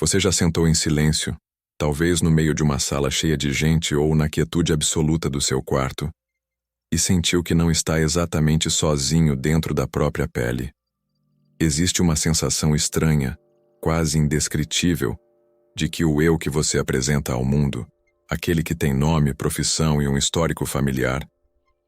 Você já sentou em silêncio, talvez no meio de uma sala cheia de gente ou na quietude absoluta do seu quarto, e sentiu que não está exatamente sozinho dentro da própria pele. Existe uma sensação estranha, quase indescritível, de que o eu que você apresenta ao mundo, aquele que tem nome, profissão e um histórico familiar,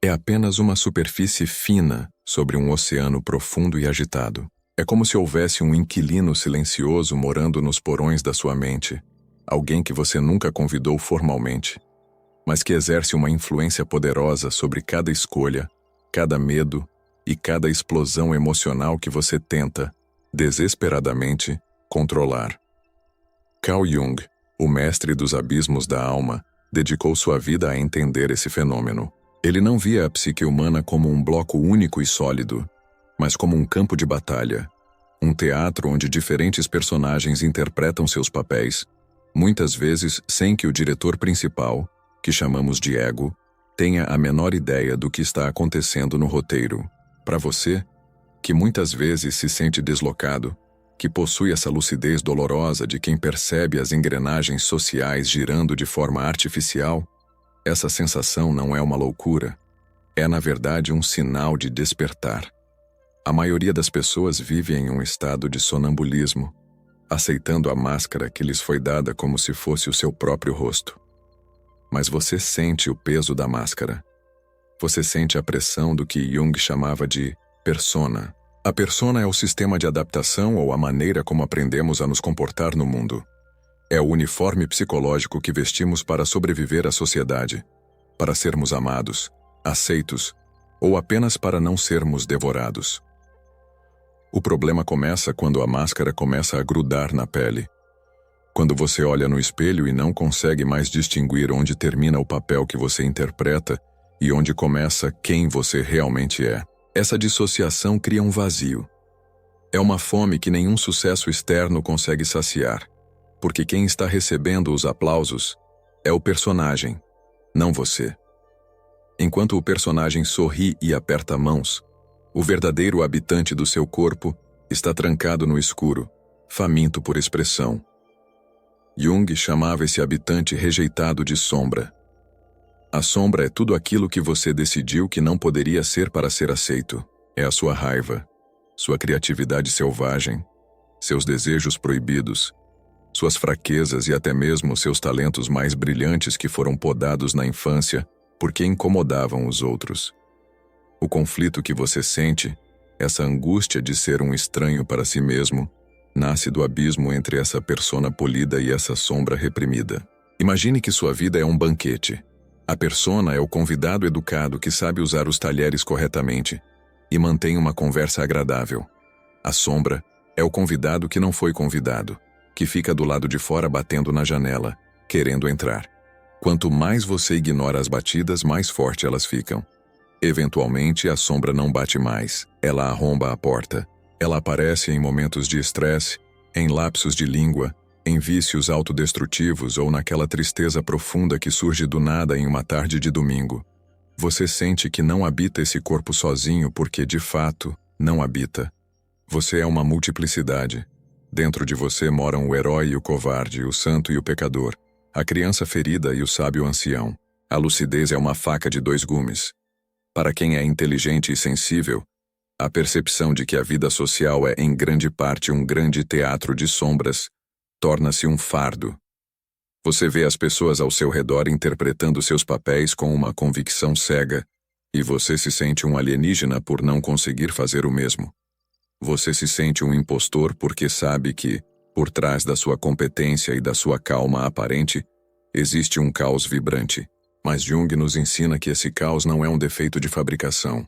é apenas uma superfície fina sobre um oceano profundo e agitado. É como se houvesse um inquilino silencioso morando nos porões da sua mente, alguém que você nunca convidou formalmente, mas que exerce uma influência poderosa sobre cada escolha, cada medo e cada explosão emocional que você tenta, desesperadamente, controlar. Carl Jung, o mestre dos abismos da alma, dedicou sua vida a entender esse fenômeno. Ele não via a psique humana como um bloco único e sólido, mas como um campo de batalha, um teatro onde diferentes personagens interpretam seus papéis, muitas vezes sem que o diretor principal, que chamamos de ego, tenha a menor ideia do que está acontecendo no roteiro. Para você, que muitas vezes se sente deslocado, que possui essa lucidez dolorosa de quem percebe as engrenagens sociais girando de forma artificial, essa sensação não é uma loucura, é na verdade um sinal de despertar. A maioria das pessoas vive em um estado de sonambulismo, aceitando a máscara que lhes foi dada como se fosse o seu próprio rosto. Mas você sente o peso da máscara. Você sente a pressão do que Jung chamava de persona. A persona é o sistema de adaptação ou a maneira como aprendemos a nos comportar no mundo. É o uniforme psicológico que vestimos para sobreviver à sociedade, para sermos amados, aceitos, ou apenas para não sermos devorados. O problema começa quando a máscara começa a grudar na pele. Quando você olha no espelho e não consegue mais distinguir onde termina o papel que você interpreta e onde começa quem você realmente é. Essa dissociação cria um vazio. É uma fome que nenhum sucesso externo consegue saciar, porque quem está recebendo os aplausos é o personagem, não você. Enquanto o personagem sorri e aperta mãos, o verdadeiro habitante do seu corpo está trancado no escuro, faminto por expressão. Jung chamava esse habitante rejeitado de sombra. A sombra é tudo aquilo que você decidiu que não poderia ser para ser aceito. É a sua raiva, sua criatividade selvagem, seus desejos proibidos, suas fraquezas e até mesmo seus talentos mais brilhantes que foram podados na infância porque incomodavam os outros. O conflito que você sente, essa angústia de ser um estranho para si mesmo, nasce do abismo entre essa persona polida e essa sombra reprimida. Imagine que sua vida é um banquete. A persona é o convidado educado que sabe usar os talheres corretamente e mantém uma conversa agradável. A sombra é o convidado que não foi convidado, que fica do lado de fora batendo na janela, querendo entrar. Quanto mais você ignora as batidas, mais forte elas ficam. Eventualmente, a sombra não bate mais, ela arromba a porta. Ela aparece em momentos de estresse, em lapsos de língua, em vícios autodestrutivos ou naquela tristeza profunda que surge do nada em uma tarde de domingo. Você sente que não habita esse corpo sozinho porque, de fato, não habita. Você é uma multiplicidade. Dentro de você moram o herói e o covarde, o santo e o pecador, a criança ferida e o sábio ancião. A lucidez é uma faca de dois gumes. Para quem é inteligente e sensível, a percepção de que a vida social é, em grande parte, um grande teatro de sombras, torna-se um fardo. Você vê as pessoas ao seu redor interpretando seus papéis com uma convicção cega, e você se sente um alienígena por não conseguir fazer o mesmo. Você se sente um impostor porque sabe que, por trás da sua competência e da sua calma aparente, existe um caos vibrante. Mas Jung nos ensina que esse caos não é um defeito de fabricação.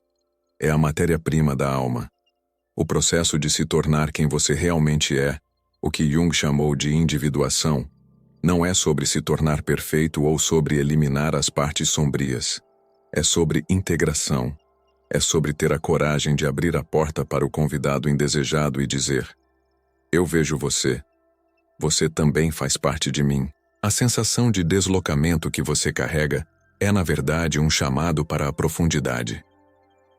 É a matéria-prima da alma. O processo de se tornar quem você realmente é, o que Jung chamou de individuação, não é sobre se tornar perfeito ou sobre eliminar as partes sombrias. É sobre integração. É sobre ter a coragem de abrir a porta para o convidado indesejado e dizer: eu vejo você. Você também faz parte de mim. A sensação de deslocamento que você carrega é, na verdade, um chamado para a profundidade.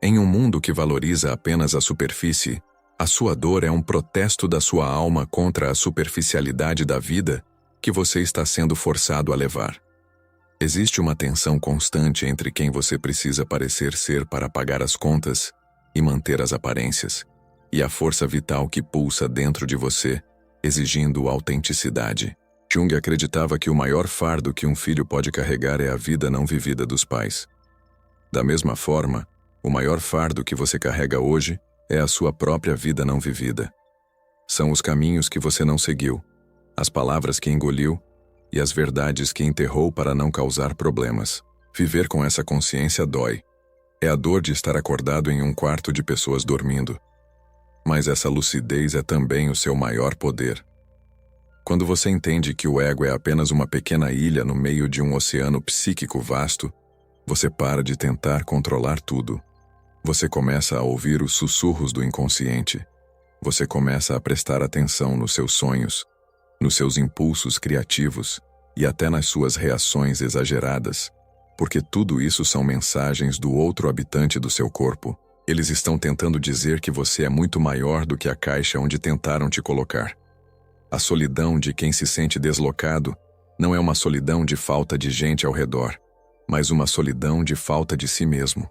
Em um mundo que valoriza apenas a superfície, A sua dor é um protesto da sua alma contra a superficialidade da vida que você está sendo forçado a levar. Existe uma tensão constante entre quem você precisa parecer ser para pagar as contas e manter as aparências, e a força vital que pulsa dentro de você, exigindo autenticidade. Jung acreditava que o maior fardo que um filho pode carregar é a vida não vivida dos pais. Da mesma forma, o maior fardo que você carrega hoje é a sua própria vida não vivida. São os caminhos que você não seguiu, as palavras que engoliu e as verdades que enterrou para não causar problemas. Viver com essa consciência dói. É a dor de estar acordado em um quarto de pessoas dormindo. Mas essa lucidez é também o seu maior poder. Quando você entende que o ego é apenas uma pequena ilha no meio de um oceano psíquico vasto, você para de tentar controlar tudo. Você começa a ouvir os sussurros do inconsciente. Você começa a prestar atenção nos seus sonhos, nos seus impulsos criativos e até nas suas reações exageradas, porque tudo isso são mensagens do outro habitante do seu corpo. Eles estão tentando dizer que você é muito maior do que a caixa onde tentaram te colocar. A solidão de quem se sente deslocado não é uma solidão de falta de gente ao redor, mas uma solidão de falta de si mesmo.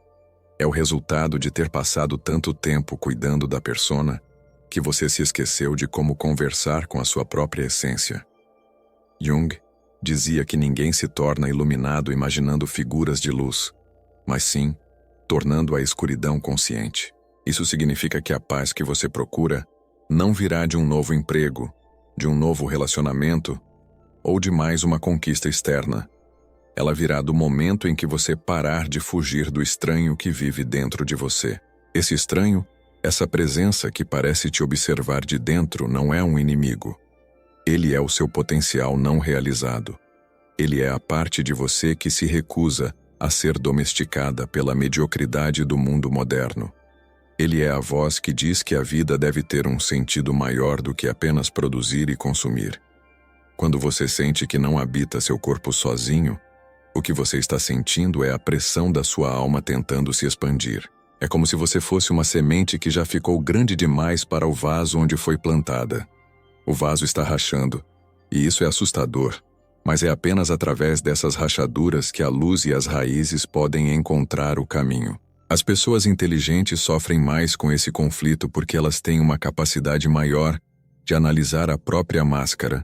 É o resultado de ter passado tanto tempo cuidando da persona que você se esqueceu de como conversar com a sua própria essência. Jung dizia que ninguém se torna iluminado imaginando figuras de luz, mas sim tornando a escuridão consciente. Isso significa que a paz que você procura não virá de um novo emprego, de um novo relacionamento ou de mais uma conquista externa. Ela virá do momento em que você parar de fugir do estranho que vive dentro de você. Esse estranho, essa presença que parece te observar de dentro, não é um inimigo. Ele é o seu potencial não realizado. Ele é a parte de você que se recusa a ser domesticada pela mediocridade do mundo moderno. Ele é a voz que diz que a vida deve ter um sentido maior do que apenas produzir e consumir. Quando você sente que não habita seu corpo sozinho, o que você está sentindo é a pressão da sua alma tentando se expandir. É como se você fosse uma semente que já ficou grande demais para o vaso onde foi plantada. O vaso está rachando, e isso é assustador, mas é apenas através dessas rachaduras que a luz e as raízes podem encontrar o caminho. As pessoas inteligentes sofrem mais com esse conflito porque elas têm uma capacidade maior de analisar a própria máscara.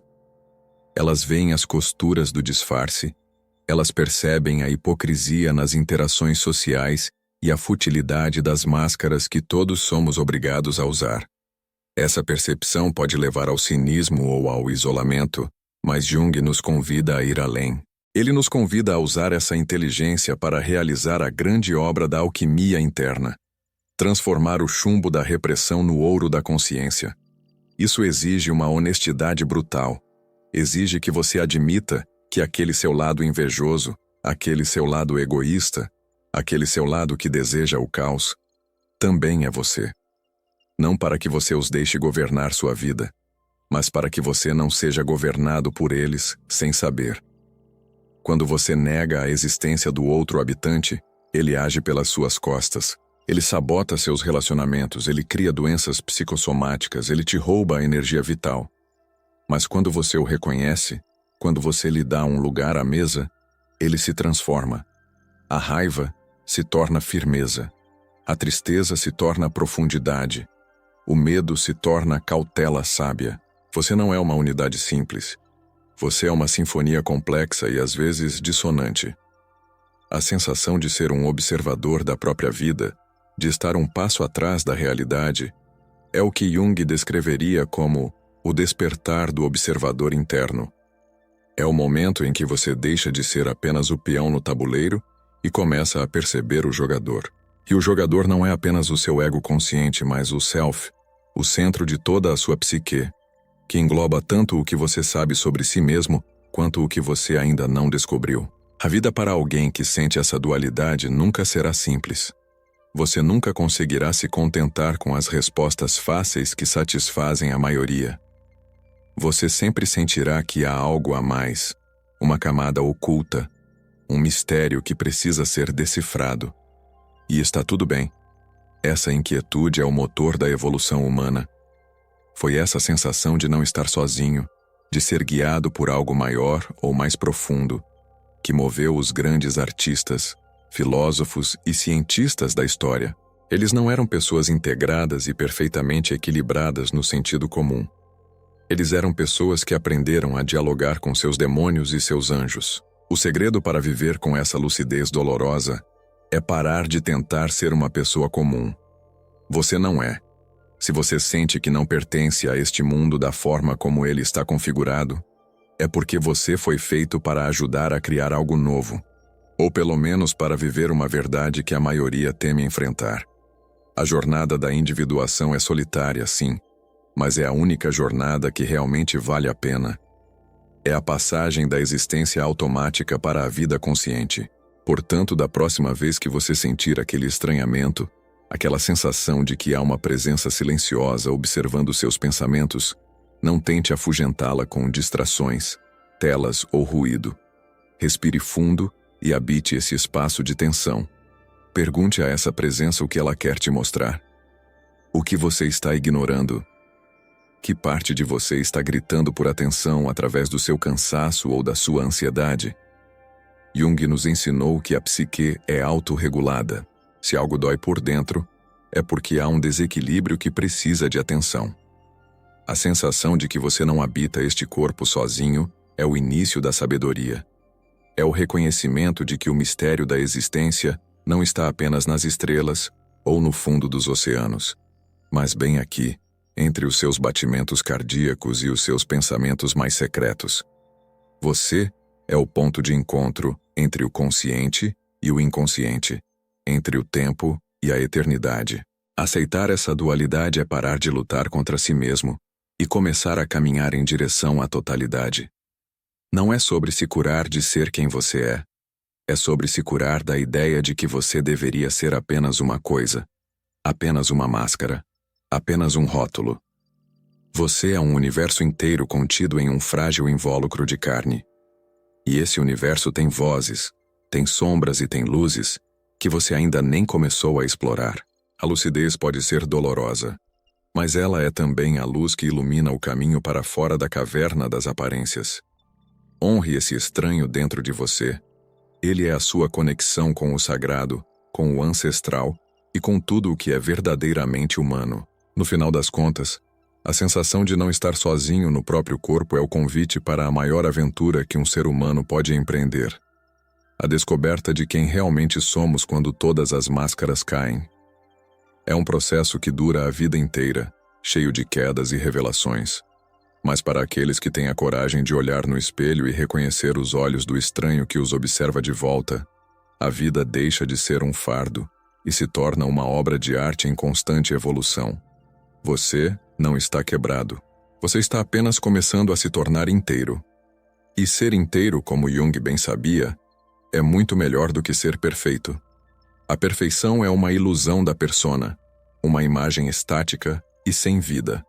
Elas veem as costuras do disfarce, elas percebem a hipocrisia nas interações sociais e a futilidade das máscaras que todos somos obrigados a usar. Essa percepção pode levar ao cinismo ou ao isolamento, mas Jung nos convida a ir além. Ele nos convida a usar essa inteligência para realizar a grande obra da alquimia interna, transformar o chumbo da repressão no ouro da consciência. Isso exige uma honestidade brutal. Exige que você admita que aquele seu lado invejoso, aquele seu lado egoísta, aquele seu lado que deseja o caos, também é você. Não para que você os deixe governar sua vida, mas para que você não seja governado por eles sem saber. Quando você nega a existência do outro habitante, ele age pelas suas costas. Ele sabota seus relacionamentos, ele cria doenças psicossomáticas, ele te rouba a energia vital. Mas quando você o reconhece, quando você lhe dá um lugar à mesa, ele se transforma. A raiva se torna firmeza. A tristeza se torna profundidade. O medo se torna cautela sábia. Você não é uma unidade simples. Você é uma sinfonia complexa e às vezes dissonante. A sensação de ser um observador da própria vida, de estar um passo atrás da realidade, é o que Jung descreveria como o despertar do observador interno. É o momento em que você deixa de ser apenas o peão no tabuleiro e começa a perceber o jogador. E o jogador não é apenas o seu ego consciente, mas o self, o centro de toda a sua psique, que engloba tanto o que você sabe sobre si mesmo quanto o que você ainda não descobriu. A vida para alguém que sente essa dualidade nunca será simples. Você nunca conseguirá se contentar com as respostas fáceis que satisfazem a maioria. Você sempre sentirá que há algo a mais, uma camada oculta, um mistério que precisa ser decifrado. E está tudo bem. Essa inquietude é o motor da evolução humana. Foi essa sensação de não estar sozinho, de ser guiado por algo maior ou mais profundo, que moveu os grandes artistas, filósofos e cientistas da história. Eles não eram pessoas integradas e perfeitamente equilibradas no sentido comum. Eles eram pessoas que aprenderam a dialogar com seus demônios e seus anjos. O segredo para viver com essa lucidez dolorosa é parar de tentar ser uma pessoa comum. Você não é. Se você sente que não pertence a este mundo da forma como ele está configurado, é porque você foi feito para ajudar a criar algo novo, ou pelo menos para viver uma verdade que a maioria teme enfrentar. A jornada da individuação é solitária, sim, mas é a única jornada que realmente vale a pena. É a passagem da existência automática para a vida consciente. Portanto, da próxima vez que você sentir aquele estranhamento, aquela sensação de que há uma presença silenciosa observando seus pensamentos, não tente afugentá-la com distrações, telas ou ruído. Respire fundo e habite esse espaço de tensão. Pergunte a essa presença o que ela quer te mostrar. O que você está ignorando? Que parte de você está gritando por atenção através do seu cansaço ou da sua ansiedade? Jung nos ensinou que a psique é autorregulada. Se algo dói por dentro, é porque há um desequilíbrio que precisa de atenção. A sensação de que você não habita este corpo sozinho é o início da sabedoria. É o reconhecimento de que o mistério da existência não está apenas nas estrelas ou no fundo dos oceanos, mas bem aqui, entre os seus batimentos cardíacos e os seus pensamentos mais secretos. Você é o ponto de encontro entre o consciente e o inconsciente, entre o tempo e a eternidade. Aceitar essa dualidade é parar de lutar contra si mesmo e começar a caminhar em direção à totalidade. Não é sobre se curar de ser quem você é. É sobre se curar da ideia de que você deveria ser apenas uma coisa, apenas uma máscara, apenas um rótulo. Você é um universo inteiro contido em um frágil invólucro de carne. E esse universo tem vozes, tem sombras e tem luzes que você ainda nem começou a explorar. A lucidez pode ser dolorosa, mas ela é também a luz que ilumina o caminho para fora da caverna das aparências. Honre esse estranho dentro de você. Ele é a sua conexão com o sagrado, com o ancestral e com tudo o que é verdadeiramente humano. No final das contas, a sensação de não estar sozinho no próprio corpo é o convite para a maior aventura que um ser humano pode empreender. A descoberta de quem realmente somos quando todas as máscaras caem. É um processo que dura a vida inteira, cheio de quedas e revelações. Mas para aqueles que têm a coragem de olhar no espelho e reconhecer os olhos do estranho que os observa de volta, a vida deixa de ser um fardo e se torna uma obra de arte em constante evolução. Você não está quebrado. Você está apenas começando a se tornar inteiro. E ser inteiro, como Jung bem sabia, é muito melhor do que ser perfeito. A perfeição é uma ilusão da persona, uma imagem estática e sem vida.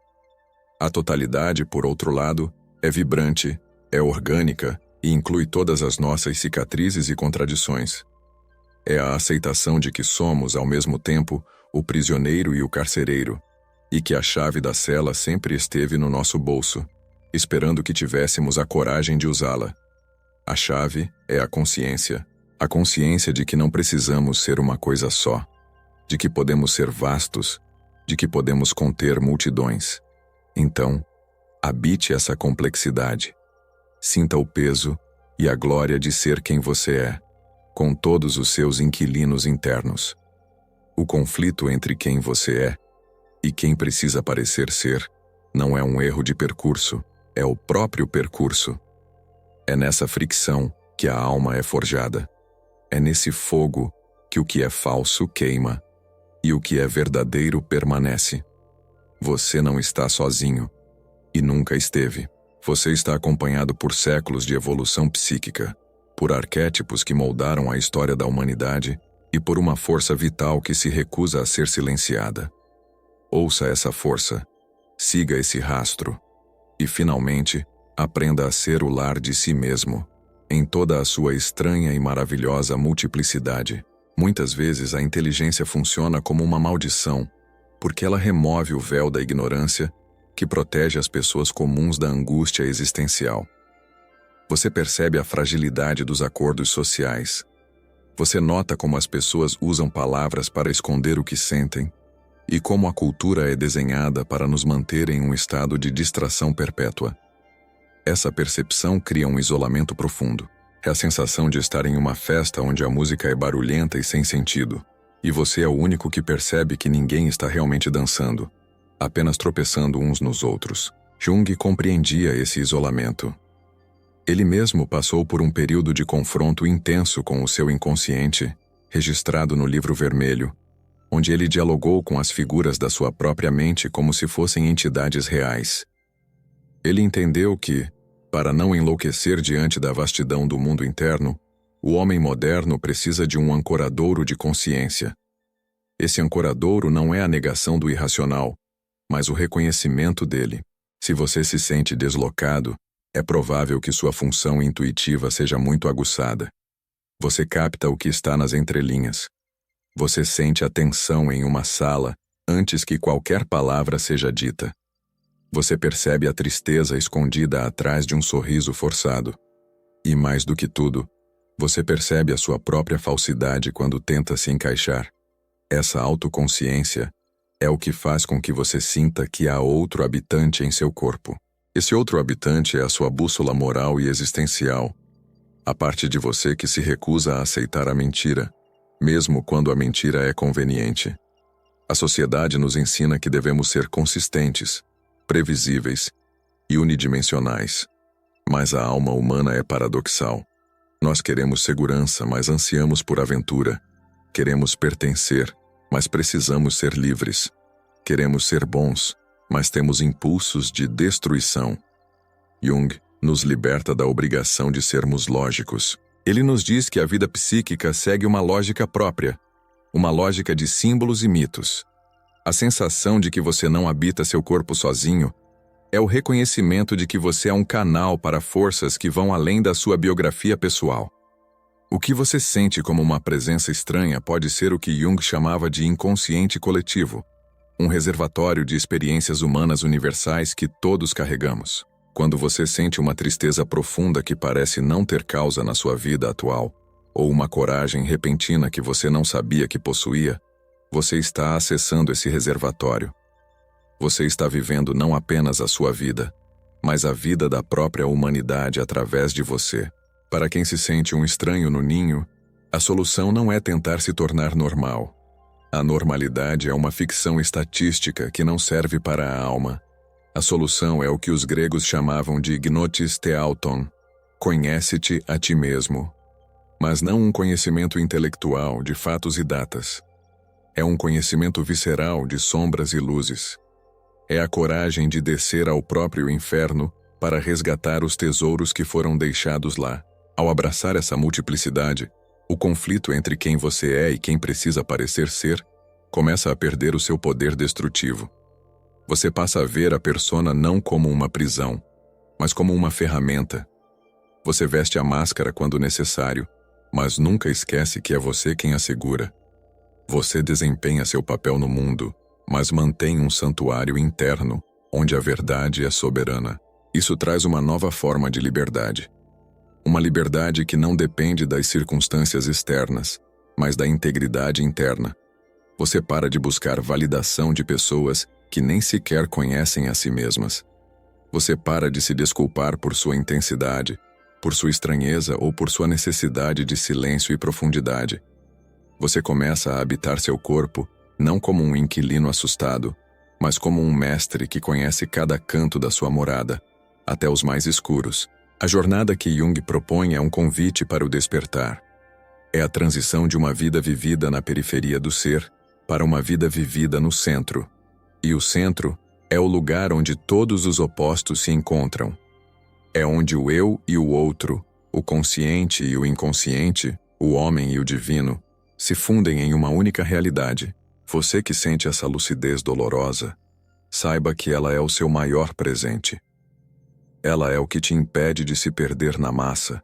A totalidade, por outro lado, é vibrante, é orgânica e inclui todas as nossas cicatrizes e contradições. É a aceitação de que somos, ao mesmo tempo, o prisioneiro e o carcereiro, e que a chave da cela sempre esteve no nosso bolso, esperando que tivéssemos a coragem de usá-la. A chave é a consciência de que não precisamos ser uma coisa só, de que podemos ser vastos, de que podemos conter multidões. Então, habite essa complexidade. Sinta o peso e a glória de ser quem você é, com todos os seus inquilinos internos. O conflito entre quem você é e quem precisa parecer ser não é um erro de percurso, é o próprio percurso. É nessa fricção que a alma é forjada. É nesse fogo que o que é falso queima e o que é verdadeiro permanece. Você não está sozinho, e nunca esteve. Você está acompanhado por séculos de evolução psíquica, por arquétipos que moldaram a história da humanidade e por uma força vital que se recusa a ser silenciada. Ouça essa força, siga esse rastro, e finalmente, aprenda a ser o lar de si mesmo, em toda a sua estranha e maravilhosa multiplicidade. Muitas vezes a inteligência funciona como uma maldição, porque ela remove o véu da ignorância que protege as pessoas comuns da angústia existencial. Você percebe a fragilidade dos acordos sociais. Você nota como as pessoas usam palavras para esconder o que sentem e como a cultura é desenhada para nos manter em um estado de distração perpétua. Essa percepção cria um isolamento profundo. É a sensação de estar em uma festa onde a música é barulhenta e sem sentido, e você é o único que percebe que ninguém está realmente dançando, apenas tropeçando uns nos outros. Jung compreendia esse isolamento. Ele mesmo passou por um período de confronto intenso com o seu inconsciente, registrado no Livro Vermelho, onde ele dialogou com as figuras da sua própria mente como se fossem entidades reais. Ele entendeu que, para não enlouquecer diante da vastidão do mundo interno, o homem moderno precisa de um ancoradouro de consciência. Esse ancoradouro não é a negação do irracional, mas o reconhecimento dele. Se você se sente deslocado, é provável que sua função intuitiva seja muito aguçada. Você capta o que está nas entrelinhas. Você sente a tensão em uma sala antes que qualquer palavra seja dita. Você percebe a tristeza escondida atrás de um sorriso forçado. E mais do que tudo, você percebe a sua própria falsidade quando tenta se encaixar. Essa autoconsciência é o que faz com que você sinta que há outro habitante em seu corpo. Esse outro habitante é a sua bússola moral e existencial, a parte de você que se recusa a aceitar a mentira, mesmo quando a mentira é conveniente. A sociedade nos ensina que devemos ser consistentes, previsíveis e unidimensionais. Mas a alma humana é paradoxal. Nós queremos segurança, mas ansiamos por aventura. Queremos pertencer, mas precisamos ser livres. Queremos ser bons, mas temos impulsos de destruição. Jung nos liberta da obrigação de sermos lógicos. Ele nos diz que a vida psíquica segue uma lógica própria, uma lógica de símbolos e mitos. A sensação de que você não habita seu corpo sozinho é o reconhecimento de que você é um canal para forças que vão além da sua biografia pessoal. O que você sente como uma presença estranha pode ser o que Jung chamava de inconsciente coletivo, um reservatório de experiências humanas universais que todos carregamos. Quando você sente uma tristeza profunda que parece não ter causa na sua vida atual, ou uma coragem repentina que você não sabia que possuía, você está acessando esse reservatório. Você está vivendo não apenas a sua vida, mas a vida da própria humanidade através de você. Para quem se sente um estranho no ninho, a solução não é tentar se tornar normal. A normalidade é uma ficção estatística que não serve para a alma. A solução é o que os gregos chamavam de gnotis theauton, conhece-te a ti mesmo. Mas não um conhecimento intelectual de fatos e datas. É um conhecimento visceral de sombras e luzes. É a coragem de descer ao próprio inferno para resgatar os tesouros que foram deixados lá. Ao abraçar essa multiplicidade, o conflito entre quem você é e quem precisa parecer ser começa a perder o seu poder destrutivo. Você passa a ver a persona não como uma prisão, mas como uma ferramenta. Você veste a máscara quando necessário, mas nunca esquece que é você quem a segura. Você desempenha seu papel no mundo, mas mantém um santuário interno, onde a verdade é soberana. Isso traz uma nova forma de liberdade. Uma liberdade que não depende das circunstâncias externas, mas da integridade interna. Você para de buscar validação de pessoas que nem sequer conhecem a si mesmas. Você para de se desculpar por sua intensidade, por sua estranheza ou por sua necessidade de silêncio e profundidade. Você começa a habitar seu corpo não como um inquilino assustado, mas como um mestre que conhece cada canto da sua morada, até os mais escuros. A jornada que Jung propõe é um convite para o despertar. É a transição de uma vida vivida na periferia do ser para uma vida vivida no centro. E o centro é o lugar onde todos os opostos se encontram. É onde o eu e o outro, o consciente e o inconsciente, o homem e o divino, se fundem em uma única realidade. Você que sente essa lucidez dolorosa, saiba que ela é o seu maior presente. Ela é o que te impede de se perder na massa,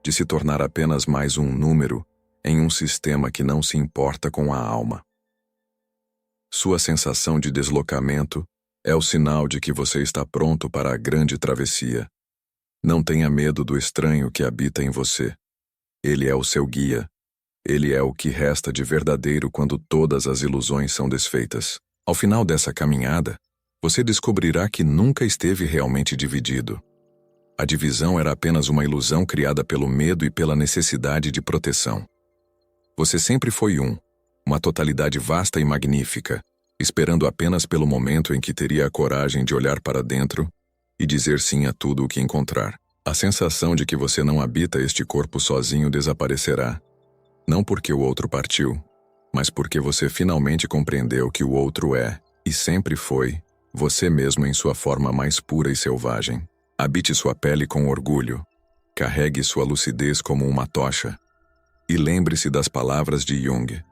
de se tornar apenas mais um número em um sistema que não se importa com a alma. Sua sensação de deslocamento é o sinal de que você está pronto para a grande travessia. Não tenha medo do estranho que habita em você. Ele é o seu guia. Ele é o que resta de verdadeiro quando todas as ilusões são desfeitas. Ao final dessa caminhada, você descobrirá que nunca esteve realmente dividido. A divisão era apenas uma ilusão criada pelo medo e pela necessidade de proteção. Você sempre foi uma totalidade vasta e magnífica, esperando apenas pelo momento em que teria a coragem de olhar para dentro e dizer sim a tudo o que encontrar. A sensação de que você não habita este corpo sozinho desaparecerá, não porque o outro partiu, mas porque você finalmente compreendeu que o outro é, e sempre foi, você mesmo em sua forma mais pura e selvagem. Habite sua pele com orgulho, carregue sua lucidez como uma tocha, e lembre-se das palavras de Jung.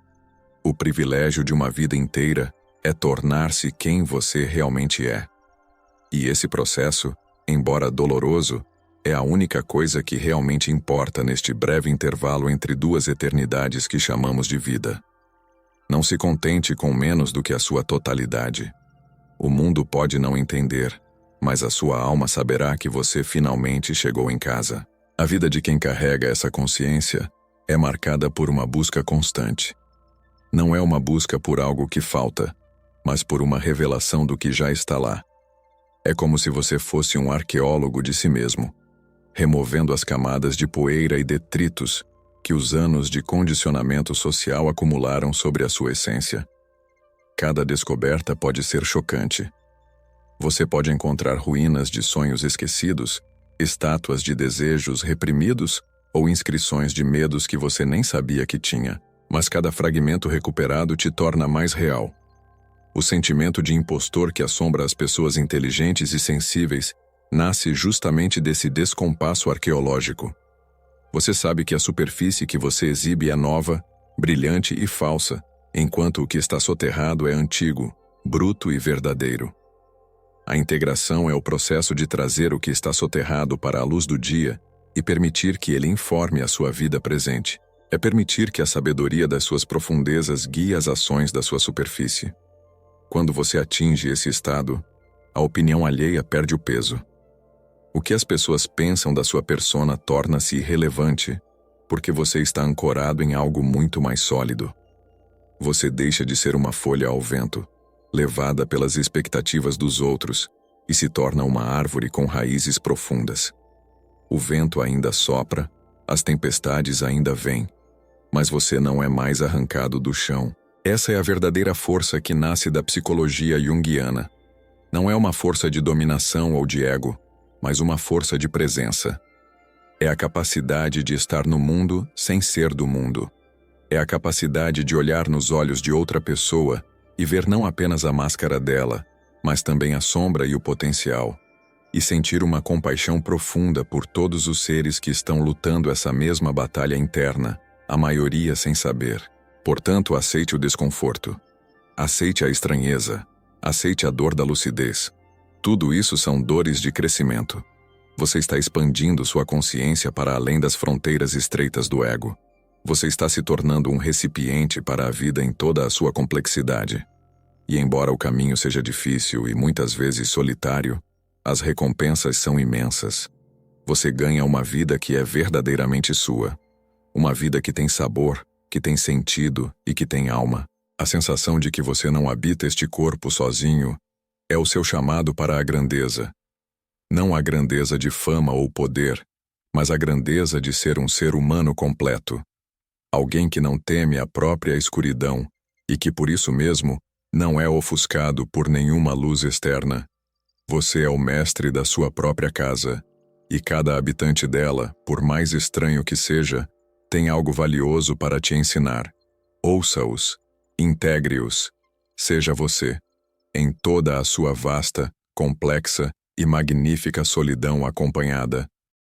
O privilégio de uma vida inteira é tornar-se quem você realmente é. E esse processo, embora doloroso, é a única coisa que realmente importa neste breve intervalo entre duas eternidades que chamamos de vida. Não se contente com menos do que a sua totalidade. O mundo pode não entender, mas a sua alma saberá que você finalmente chegou em casa. A vida de quem carrega essa consciência é marcada por uma busca constante. Não é uma busca por algo que falta, mas por uma revelação do que já está lá. É como se você fosse um arqueólogo de si mesmo, removendo as camadas de poeira e detritos que os anos de condicionamento social acumularam sobre a sua essência. Cada descoberta pode ser chocante. Você pode encontrar ruínas de sonhos esquecidos, estátuas de desejos reprimidos ou inscrições de medos que você nem sabia que tinha, mas cada fragmento recuperado te torna mais real. O sentimento de impostor que assombra as pessoas inteligentes e sensíveis nasce justamente desse descompasso arqueológico. Você sabe que a superfície que você exibe é nova, brilhante e falsa, enquanto o que está soterrado é antigo, bruto e verdadeiro. A integração é o processo de trazer o que está soterrado para a luz do dia e permitir que ele informe a sua vida presente. É permitir que a sabedoria das suas profundezas guie as ações da sua superfície. Quando você atinge esse estado, a opinião alheia perde o peso. O que as pessoas pensam da sua persona torna-se irrelevante, porque você está ancorado em algo muito mais sólido. Você deixa de ser uma folha ao vento, levada pelas expectativas dos outros, e se torna uma árvore com raízes profundas. O vento ainda sopra, as tempestades ainda vêm, mas você não é mais arrancado do chão. Essa é a verdadeira força que nasce da psicologia junguiana. Não é uma força de dominação ou de ego, mas uma força de presença. É a capacidade de estar no mundo sem ser do mundo. É a capacidade de olhar nos olhos de outra pessoa e ver não apenas a máscara dela, mas também a sombra e o potencial, e sentir uma compaixão profunda por todos os seres que estão lutando essa mesma batalha interna, a maioria sem saber. Portanto, aceite o desconforto. Aceite a estranheza. Aceite a dor da lucidez. Tudo isso são dores de crescimento. Você está expandindo sua consciência para além das fronteiras estreitas do ego. Você está se tornando um recipiente para a vida em toda a sua complexidade. E embora o caminho seja difícil e muitas vezes solitário, as recompensas são imensas. Você ganha uma vida que é verdadeiramente sua. Uma vida que tem sabor, que tem sentido e que tem alma. A sensação de que você não habita este corpo sozinho é o seu chamado para a grandeza. Não a grandeza de fama ou poder, mas a grandeza de ser um ser humano completo. Alguém que não teme a própria escuridão e que por isso mesmo não é ofuscado por nenhuma luz externa. Você é o mestre da sua própria casa, e cada habitante dela, por mais estranho que seja, tem algo valioso para te ensinar. Ouça-os, integre-os, seja você, em toda a sua vasta, complexa e magnífica solidão acompanhada,